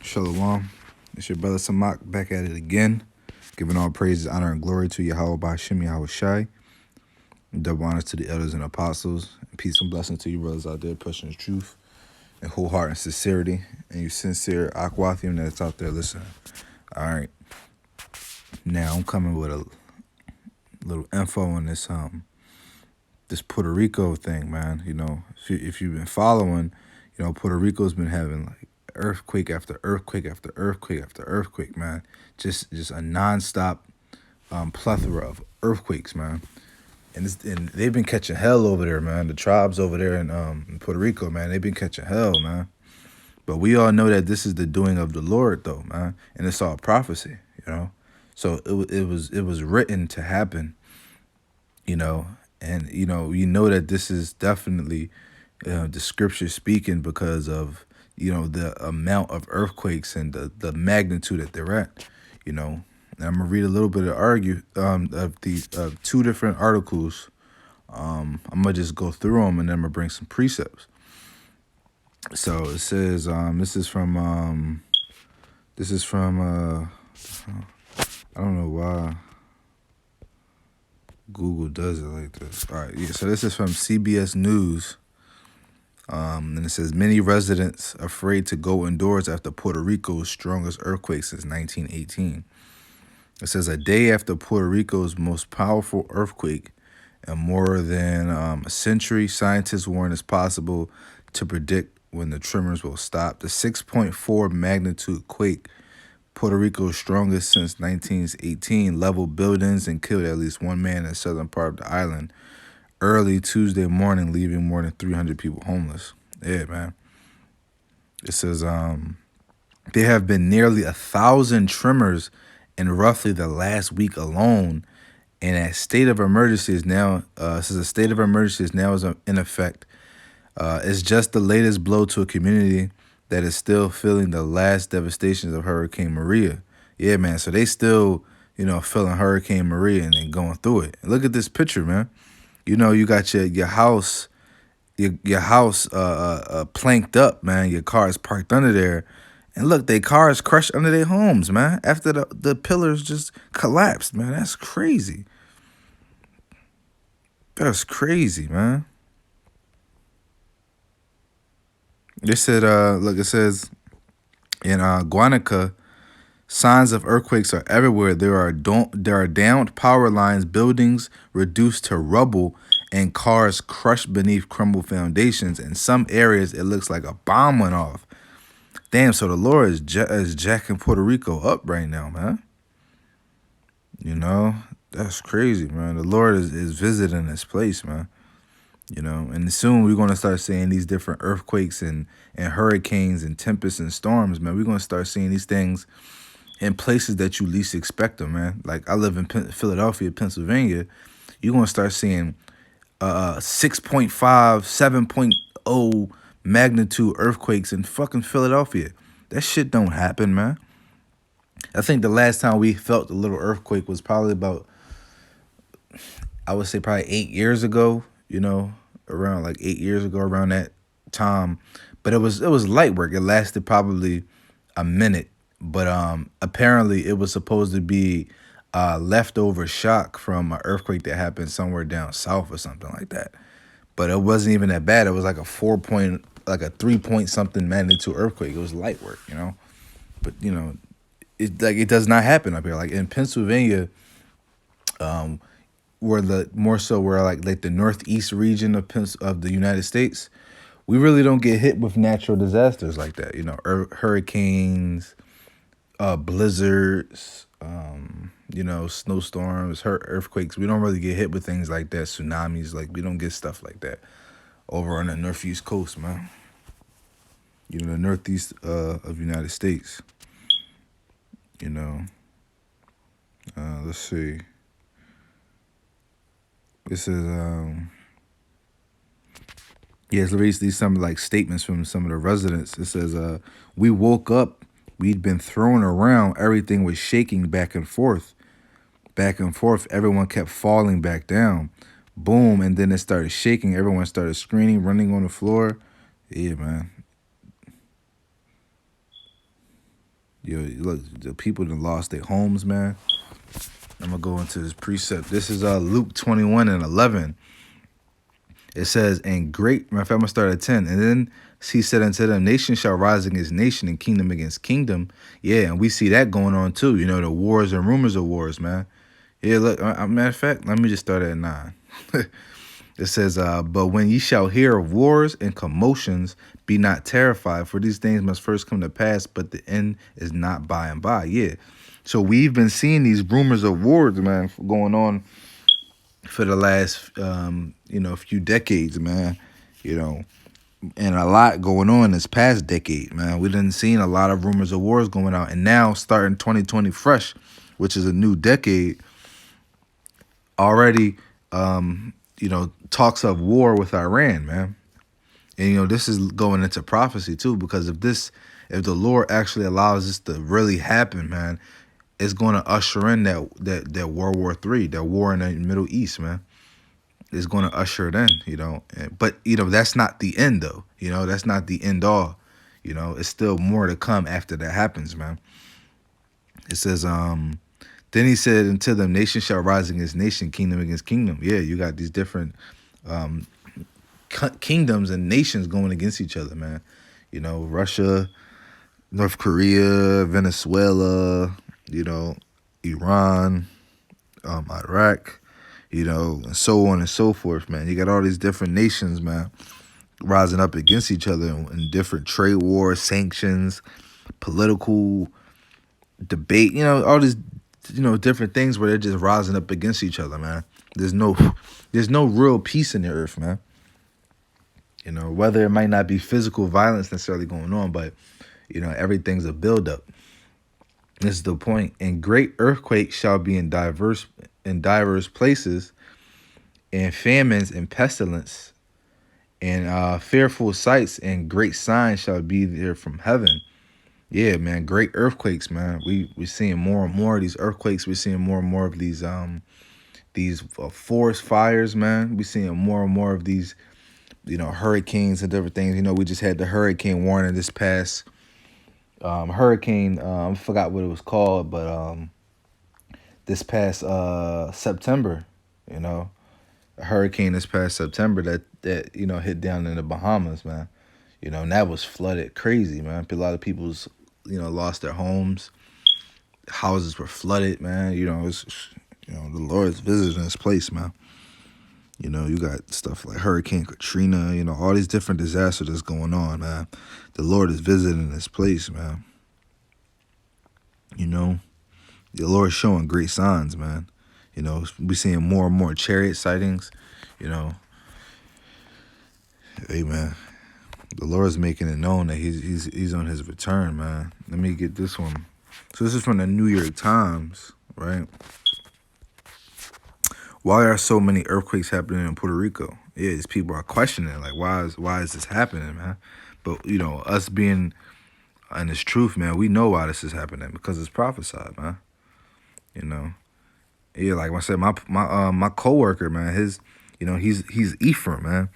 Shalom. It's your brother Samak back at it again, giving all praises, honor, and glory to Yahweh Ba'Shem Yahweh Shai. Double honors to the elders and apostles. And peace and blessings to you brothers out there pushing the truth and whole heart and sincerity. And you sincere Akwathium that's out there listening. All right. Now I'm coming with a little info on this Puerto Rico thing, man. You know, if you've been following, you know, Puerto Rico's been having like earthquake after earthquake after earthquake after earthquake, man. Just a nonstop plethora of earthquakes, man. And they've been catching hell over there, man. The tribes over there in Puerto Rico, man, they've been catching hell, man. But we all know that this is the doing of the Lord, though, man, and it's all prophecy, you know. So it was written to happen, you know, and you know that this is definitely the scripture speaking because of the amount of earthquakes and the magnitude that they're at, you know. And I'm gonna read a little bit of these two different articles. I'm gonna just go through them and then I'm gonna bring some precepts. So it says this is from I don't know why Google does it like this. All right, yeah. So this is from CBS News. And it says many residents afraid to go indoors after Puerto Rico's strongest earthquake since 1918. It says a day after Puerto Rico's most powerful earthquake in more than a century, scientists warn it's possible to predict when the tremors will stop. The 6.4 magnitude quake, Puerto Rico's strongest since 1918, leveled buildings and killed at least one man in the southern part of the island early Tuesday morning, leaving more than 300 people homeless. Yeah, man. It says there have been nearly 1,000 tremors in roughly the last week alone, and a state of emergency is now says a state of emergency is now in effect. It's just the latest blow to a community that is still feeling the last devastations of Hurricane Maria. Yeah, man. So they still, feeling Hurricane Maria and then going through it. And look at this picture, man. You know, you got your house, your house planked up, man. Your car is parked under there. And look, their cars crushed under their homes, man. After the pillars just collapsed, man. That's crazy. That's crazy, man. They said, look, it says in Guanica, signs of earthquakes are everywhere. There are downed power lines, buildings reduced to rubble, and cars crushed beneath crumbled foundations. In some areas, it looks like a bomb went off. Damn, so the Lord is jacking Puerto Rico up right now, man. You know, that's crazy, man. The Lord is visiting this place, man. You know, and soon we're going to start seeing these different earthquakes and hurricanes and tempests and storms, man. We're going to start seeing these things in places that you least expect them, man. Like I live in Philadelphia, Pennsylvania. You're going to start seeing 6.5, 7.0 magnitude earthquakes in fucking Philadelphia. That shit don't happen, man. I think the last time we felt a little earthquake was probably about, I would say probably 8 years ago, around like 8 years ago, around that time. But it was light work. It lasted probably a minute. But apparently it was supposed to be leftover shock from an earthquake that happened somewhere down south or something like that. But it wasn't even that bad. It was like a 3 point something magnitude earthquake. It was light work, But it does not happen up here. Like in Pennsylvania, where the northeast region of the United States, we really don't get hit with natural disasters like that. Hurricanes, blizzards, snowstorms, earthquakes. We don't really get hit with things like that. Tsunamis, like we don't get stuff like that over on the northeast coast, man. The northeast of the United States. Let's see. This is let's read these some like statements from some of the residents. It says, we woke up, we'd been thrown around, everything was shaking back and forth. Everyone kept falling back down. Boom, and then it started shaking. Everyone started screaming, running on the floor. Yeah, man. Look, the people that lost their homes, man. I'm gonna go into this precept. This is Luke 21:11. It says, and great, matter of fact, I'm gonna start at 10. And then he said unto them, nation shall rise against nation and kingdom against kingdom. Yeah, and we see that going on too. The wars and rumors of wars, man. Yeah, look, matter of fact, let me just start at 9. It says, but when ye shall hear of wars and commotions, be not terrified, for these things must first come to pass, but the end is not by and by. Yeah. So we've been seeing these rumors of wars, man, going on for the last, few decades, man, and a lot going on this past decade, man. We done seen a lot of rumors of wars going out, and now starting 2020 fresh, which is a new decade, already, talks of war with Iran, man. And, this is going into prophecy too, because if the Lord actually allows this to really happen, man, it's going to usher in that World War III, that war in the Middle East, man. It's going to usher it in, But, that's not the end, though. That's not the end all. It's still more to come after that happens, man. It says, then he said, until them nation shall rise against nation, kingdom against kingdom. Yeah, you got these different kingdoms and nations going against each other, man. Russia, North Korea, Venezuela, Iran, Iraq, and so on and so forth, man. You got all these different nations, man, rising up against each other in different trade wars, sanctions, political debate, all these, different things where they're just rising up against each other, man. There's no real peace in the earth, man. Whether it might not be physical violence necessarily going on, but, everything's a buildup. This is the point. And great earthquakes shall be in diverse places, and famines and pestilence, and fearful sights and great signs shall be there from heaven. Yeah, man, great earthquakes, man. We're seeing more and more of these earthquakes. We're seeing more and more of these forest fires, man. We're seeing more and more of these, hurricanes and different things. We just had the hurricane warning this past hurricane. I forgot what it was called, but this past September, a hurricane this past September that hit down in the Bahamas, man. And that was flooded crazy, man. A lot of people's lost their homes. Houses were flooded, man. It's the Lord's visiting this place, man. You got stuff like Hurricane Katrina, all these different disasters that's going on, man. The Lord is visiting this place, man. The Lord is showing great signs, man. We seeing more and more chariot sightings, Hey, man. The Lord's making it known that he's on his return, man. Let me get this one. So this is from the New York Times, right? Why are so many earthquakes happening in Puerto Rico? Yeah, these people are questioning, like, why is this happening, man? But, us being in this truth, man, we know why this is happening, because it's prophesied, man. Yeah, like I said, my coworker, man, he's Ephraim, man.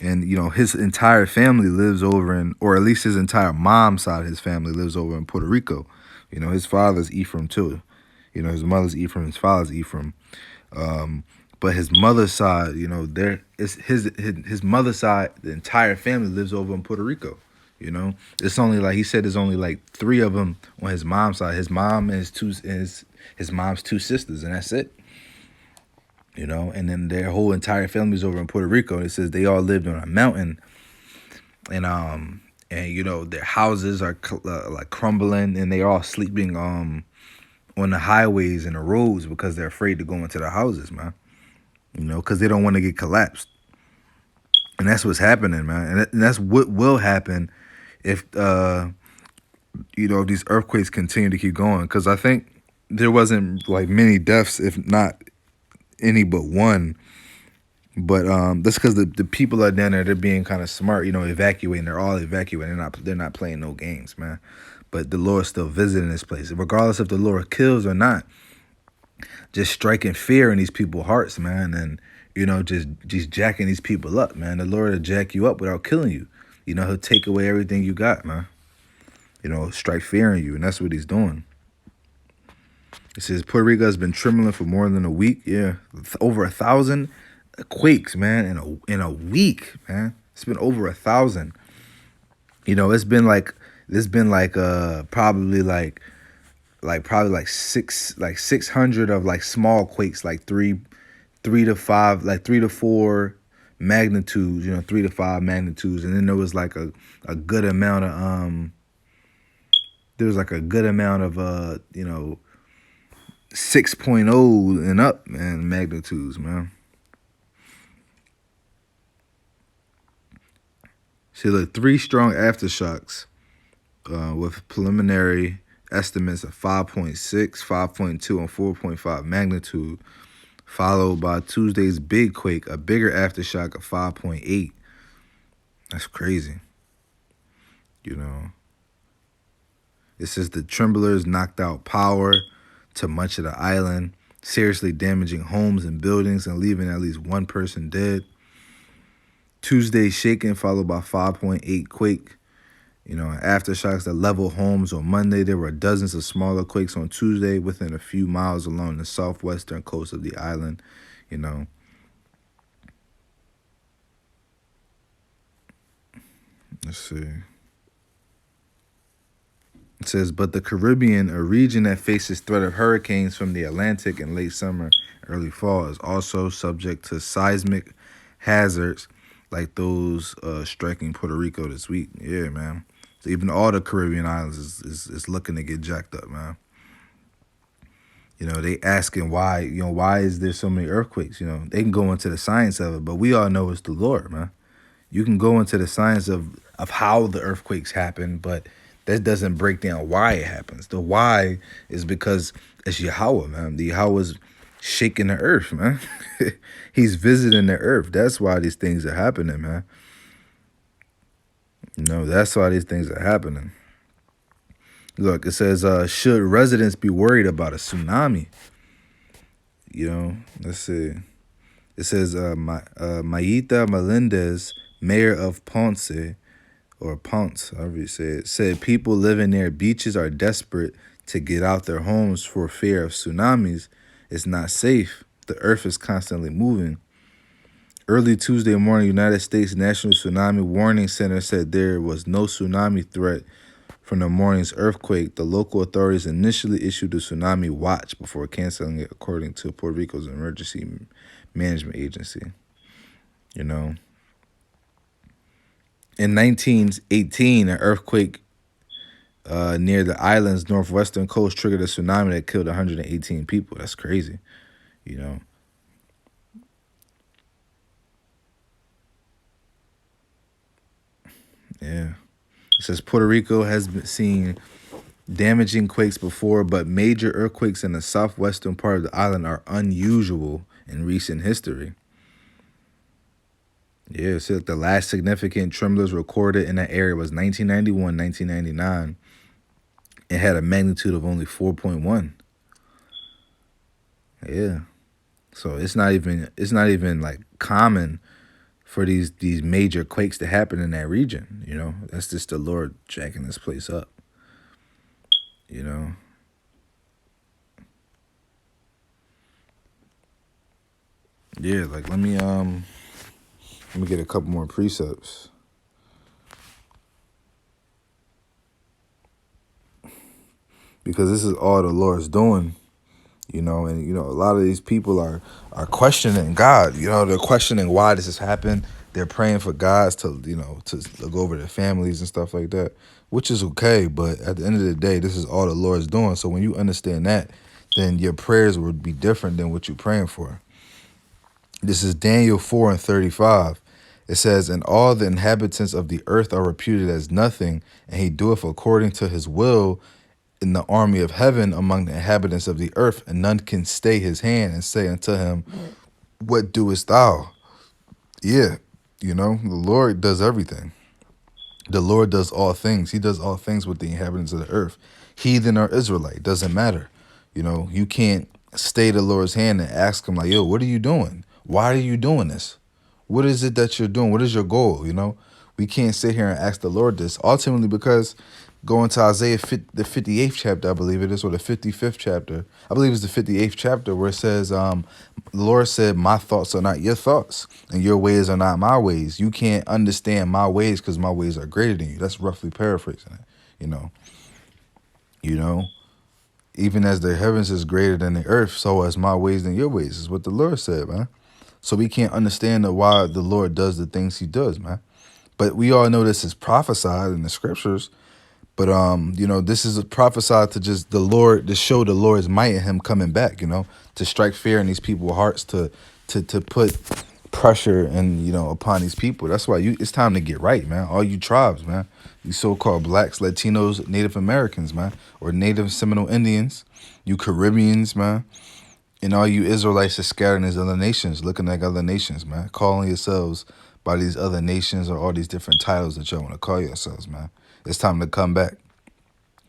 And, his entire family lives over or at least his entire mom's side of his family lives over in Puerto Rico. His father's Ephraim too. His mother's Ephraim, his father's Ephraim. But his mother's side, his mother's side, the entire family lives over in Puerto Rico. It's only like, he said there's only like 3 of them on his mom's side. His mom and his mom's 2 sisters, and that's it. And then their whole entire family's over in Puerto Rico. And it says they all lived on a mountain, and their houses are like crumbling, and they're all sleeping on the highways and the roads because they're afraid to go into the houses, man. Because they don't want to get collapsed. And that's what's happening, man. And that's what will happen if these earthquakes continue to keep going. Because I think there wasn't like many deaths, if not any but one. But that's because the people are down there, they're being kind of smart, evacuating. They're all evacuating. They're not playing no games, man. But the Lord's still visiting this place. Regardless if the Lord kills or not, just striking fear in these people's hearts, man, and just jacking these people up, man. The Lord will jack you up without killing you. He'll take away everything you got, man. strike fear in you, and that's what he's doing. It says Puerto Rico has been trembling for more than a week. Yeah, over 1,000 quakes, man, in a week, man. It's been over 1,000. It's been like probably like 600 of like small quakes, like three to five, like 3 to 4 magnitudes, 3 to 5 magnitudes, and then there was like a good amount of there was like a good amount of 6.0 and up, man, magnitudes, man. See, look, 3 strong aftershocks with preliminary estimates of 5.6, 5.2, and 4.5 magnitude, followed by Tuesday's big quake, a bigger aftershock of 5.8. That's crazy. You know, it says the tremblers knocked out power to much of the island, seriously damaging homes and buildings and leaving at least one person dead. Tuesday shaking, followed by 5.8 quake. Aftershocks that leveled homes on Monday. There were dozens of smaller quakes on Tuesday within a few miles along the southwestern coast of the island. You know, let's see. It says, but the Caribbean, a region that faces threat of hurricanes from the Atlantic in late summer, early fall, is also subject to seismic hazards like those striking Puerto Rico this week. Yeah, man. So even all the Caribbean islands is looking to get jacked up, man. They asking why, why is there so many earthquakes? They can go into the science of it, but we all know it's the Lord, man. You can go into the science of how the earthquakes happen, but that doesn't break down why it happens. The why is because it's Yahweh, man. The Yahweh's shaking the earth, man. He's visiting the earth. That's why these things are happening, man. That's why these things are happening. Look, it says, should residents be worried about a tsunami? Let's see. It says, Mayita Melendez, mayor of Ponce, or Ponce, however you say it, said people living near beaches are desperate to get out their homes for fear of tsunamis. It's not safe. The earth is constantly moving. Early Tuesday morning, United States National Tsunami Warning Center said there was no tsunami threat from the morning's earthquake. The local authorities initially issued a tsunami watch before canceling it, according to Puerto Rico's emergency management agency. In 1918, an earthquake near the island's northwestern coast triggered a tsunami that killed 118 people. That's crazy, Yeah. It says Puerto Rico has been seen damaging quakes before, but major earthquakes in the southwestern part of the island are unusual in recent history. Yeah, so the last significant tremblers recorded in that area was 1991, 1999. It had a magnitude of only 4.1. Yeah. So it's not even like common for these major quakes to happen in that region, That's just the Lord jacking this place up. Yeah, like let me get a couple more precepts. Because this is all the Lord's doing, and a lot of these people are questioning God. They're questioning why this has happened. They're praying for God to look over their families and stuff like that, which is okay. But at the end of the day, this is all the Lord's doing. So when you understand that, then your prayers would be different than what you're praying for. This is Daniel 4:35. It says, and all the inhabitants of the earth are reputed as nothing, and he doeth according to his will in the army of heaven among the inhabitants of the earth, and none can stay his hand and say unto him, what doest thou? Yeah, the Lord does everything. The Lord does all things. He does all things with the inhabitants of the earth. Heathen or Israelite, doesn't matter. You can't stay the Lord's hand and ask him like, yo, what are you doing? Why are you doing this? What is it that you're doing? What is your goal? We can't sit here and ask the Lord this, ultimately because Go into Isaiah 50, the 58th chapter, I believe it is, or the 55th chapter. I believe it's the 58th chapter where it says, the Lord said, my thoughts are not your thoughts, and your ways are not my ways. You can't understand my ways because my ways are greater than you. That's roughly paraphrasing it, you know. You know, even as the heavens is greater than the earth, so as my ways than your ways, is what the Lord said, man. So we can't understand why the Lord does the things he does, man. But we all know this is prophesied in the scriptures. But this is prophesied to just the Lord, to show the Lord's might and him coming back, to strike fear in these people's hearts, to put pressure and upon these people. That's why it's time to get right, man. All you tribes, man. You so-called blacks, Latinos, Native Americans, man, or Native Seminole Indians, you Caribbeans, man, and all you Israelites that scattered in these other nations, looking like other nations, man, calling yourselves by these other nations or all these different titles that y'all want to call yourselves, man. It's time to come back.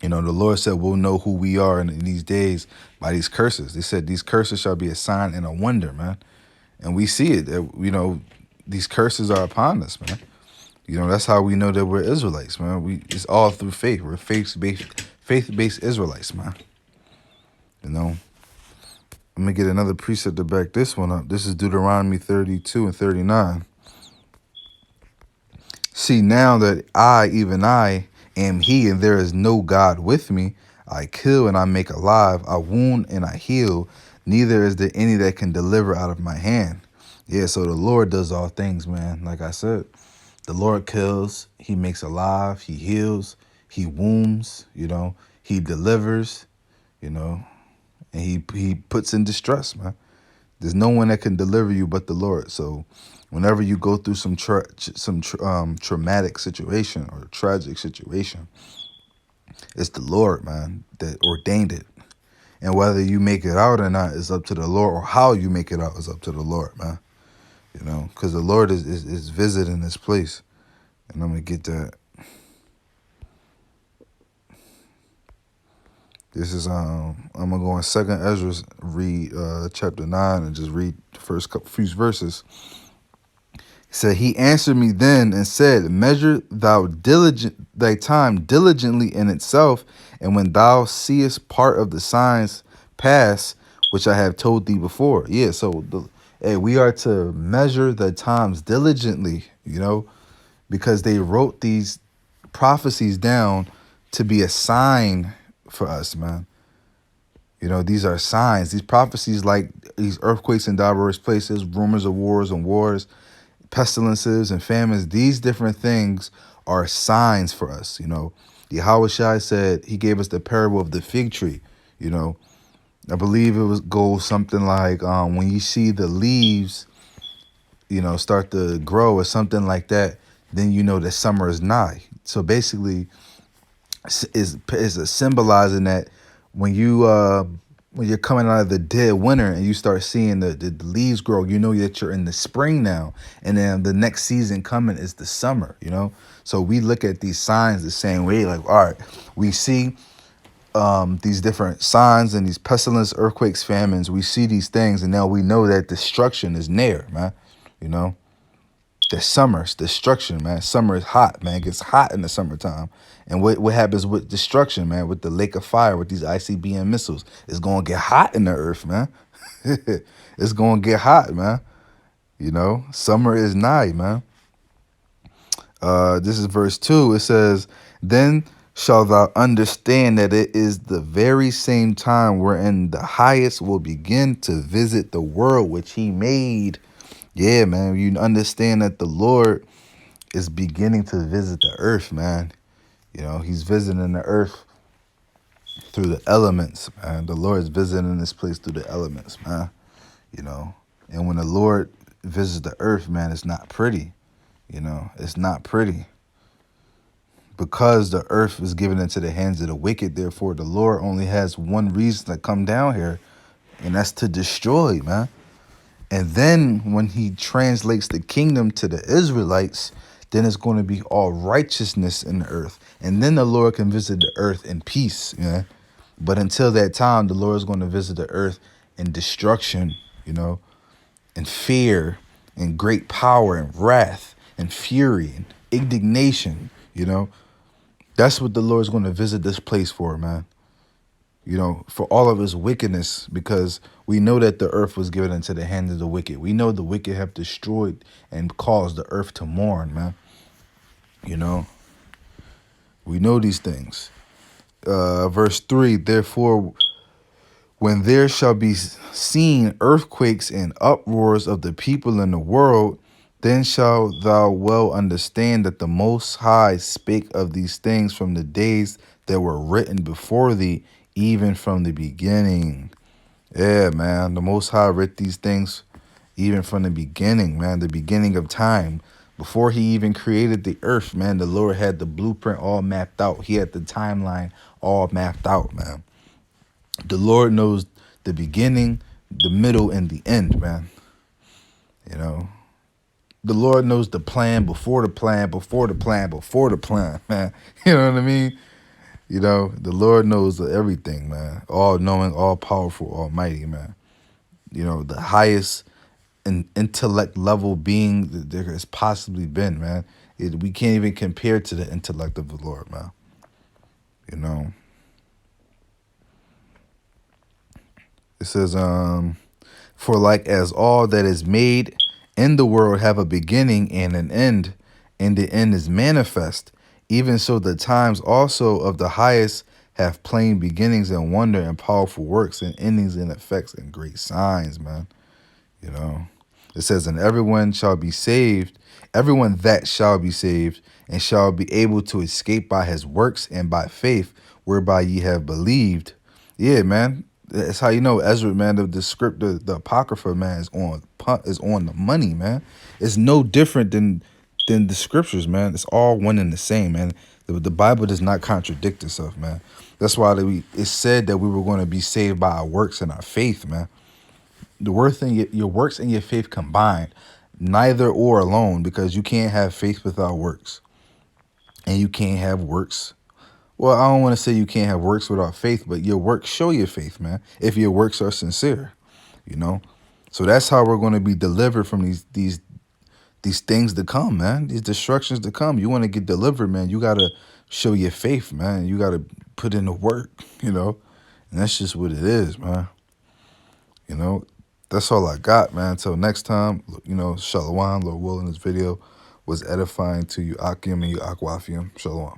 The Lord said we'll know who we are in these days by these curses. They said these curses shall be a sign and a wonder, man. And we see it. These curses are upon us, man. That's how we know that we're Israelites, man. It's all through faith. We're faith-based Israelites, man. I'm gonna get another precept to back this one up. This is Deuteronomy 32 and 39. See, now that I, even I, am he, and there is no God with me, I kill and I make alive, I wound and I heal, neither is there any that can deliver out of my hand. Yeah, so the Lord does all things, man. Like I said, the Lord kills, he makes alive, he heals, he wounds, he delivers, and he puts in distress, man. There's no one that can deliver you but the Lord. So whenever you go through some traumatic situation or tragic situation, it's the Lord, man, that ordained it. And whether you make it out or not is up to the Lord, or how you make it out is up to the Lord, man. Because the Lord is visiting this place. And I'm going to get that. This is I'm gonna go on 2nd Ezra, read chapter 9 and just read the first few verses. He said, he answered me then and said, measure thy time diligently in itself, and when thou seest part of the signs pass, which I have told thee before. Yeah, so we are to measure the times diligently, because they wrote these prophecies down to be a sign for us, man. These are signs. These prophecies, like these earthquakes in diverse places, rumors of wars and wars, pestilences and famines, these different things are signs for us. Yahushua said he gave us the parable of the fig tree. I believe it goes something like when you see the leaves, start to grow or something like that, then that summer is nigh. So basically, is symbolizing that when you're coming out of the dead winter and you start seeing the leaves grow, that you're in the spring now, and then the next season coming is the summer. So we look at these signs the same way, like, all right, we see these different signs and these pestilence, earthquakes, famines. We see these things, and now we know that destruction is near, man. The summer's destruction, man. Summer is hot, man. It gets hot in the summertime. And what happens with destruction, man, with the lake of fire, with these ICBM missiles? It's going to get hot in the earth, man. It's going to get hot, man. Summer is nigh, man. This is verse 2. It says, then shalt thou understand that it is the very same time wherein the highest will begin to visit the world which he made. Yeah, man, you understand that the Lord is beginning to visit the earth, man. He's visiting the earth through the elements, man. The Lord is visiting this place through the elements, man. And when the Lord visits the earth, man, it's not pretty. It's not pretty. Because the earth is given into the hands of the wicked, therefore the Lord only has one reason to come down here, and that's to destroy, man. And then when he translates the kingdom to the Israelites, then it's going to be all righteousness in the earth. And then the Lord can visit the earth in peace. But until that time, the Lord is going to visit the earth in destruction, and fear and great power and wrath and fury and indignation, That's what the Lord's going to visit this place for, man. You know, for all of his wickedness, because we know that the earth was given into the hand of the wicked. We know the wicked have destroyed and caused the earth to mourn, man. You know, we know these things. Verse 3, therefore, when there shall be seen earthquakes and uproars of the people in the world, then shalt thou well understand that the Most High spake of these things from the days that were written before thee, even from the beginning. Yeah, man, the Most High writ these things even from the beginning, man, the beginning of time. Before he even created the earth, man, the Lord had the blueprint all mapped out. He had the timeline all mapped out, man. The Lord knows the beginning, the middle, and the end, man. You know, the Lord knows the plan before the plan, before the plan, before the plan, man. You know what I mean? You know, the Lord knows everything, man. All knowing, all powerful, almighty, man. You know, the highest intellect level being that there has possibly been, man. We can't even compare to the intellect of the Lord, man. You know, it says, for like as all that is made in the world have a beginning and an end, and the end is manifest, even so the times also of the highest have plain beginnings and wonder and powerful works and endings and effects and great signs, man. You know, it says, and everyone shall be saved, everyone that shall be saved, and shall be able to escape by his works and by faith, whereby ye have believed. Yeah, man. That's how you know Ezra, man. The script, the apocrypha, man, is on the money, man. It's no different than the scriptures, man. It's all one and the same, man. The Bible does not contradict itself, man. That's why it said that we were going to be saved by our works and our faith, man. The worth in your works and your faith combined, neither or alone, because you can't have faith without works, and you can't have works. Well, I don't want to say you can't have works without faith, but your works show your faith, man. If your works are sincere, you know. So that's how we're going to be delivered from these things to come, man. These destructions to come. You want to get delivered, man. You gotta show your faith, man. You gotta put in the work, you know. And that's just what it is, man. You know, that's all I got, man. Until next time, you know, Shalom, Lord willing, this video was edifying to you, Akim and you, Akwafium. Shalom.